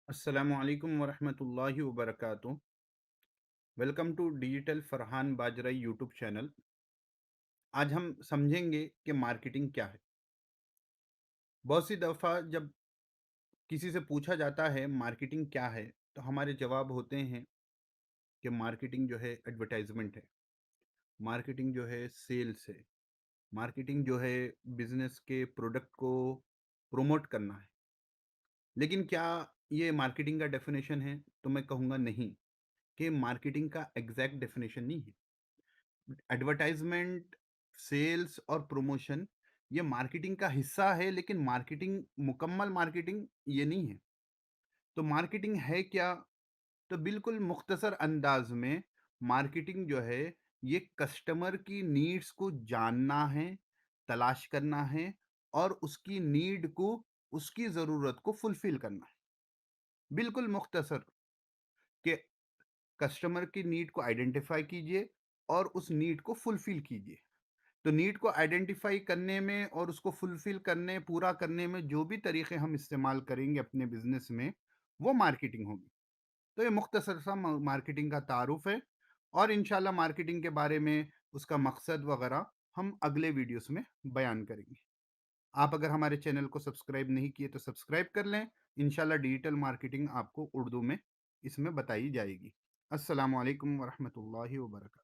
अस्सलामु अलैकुम वरहमतुल्लाहि वबरकातुह। Welcome to digital Farhan Bajrai YouTube channel. आज हम समझेंगे कि मार्केटिंग क्या है। बहुत सी दफ़ा जब किसी से पूछा जाता है मार्केटिंग क्या है, तो हमारे जवाब होते हैं कि मार्केटिंग जो है एडवर्टाइजमेंट है, मार्केटिंग जो है सेल्स है, मार्केटिंग जो है बिजनेस के प्रोडक्ट को प्रमोट करना है। लेकिन क्या ये मार्केटिंग का डेफिनेशन है? तो मैं कहूँगा नहीं, कि मार्केटिंग का एग्जैक्ट डेफिनेशन नहीं है। एडवर्टाइजमेंट, सेल्स और प्रमोशन ये मार्केटिंग का हिस्सा है, लेकिन मार्केटिंग, मुकम्मल मार्केटिंग ये नहीं है। तो मार्केटिंग है क्या? तो बिल्कुल मुख्तसर अंदाज में मार्केटिंग जो है, ये कस्टमर की नीड्स को जानना है, तलाश करना है और उसकी नीड को, उसकी ज़रूरत को फुलफिल करना है। बिल्कुल मुख्तसर, कि कस्टमर की नीड को आइडेंटिफाई कीजिए और उस नीड को फुलफिल कीजिए। तो नीड को आइडेंटिफाई करने में और उसको फुलफिल करने, पूरा करने में जो भी तरीके हम इस्तेमाल करेंगे अपने बिजनेस में, वो मार्केटिंग होगी। तो ये मुख्तसर सा मार्केटिंग का तारुफ है, और इंशाल्लाह मार्केटिंग के बारे में, उसका मकसद वगैरह हम अगले वीडियोस में बयान करेंगे। आप अगर हमारे चैनल को सब्सक्राइब नहीं किए तो सब्सक्राइब कर लें। इंशाल्लाह डिजिटल मार्केटिंग आपको उर्दू में इसमें बताई जाएगी। अस्सलामु अलैकुम वरहमतुल्लाहि वबरकातुहू।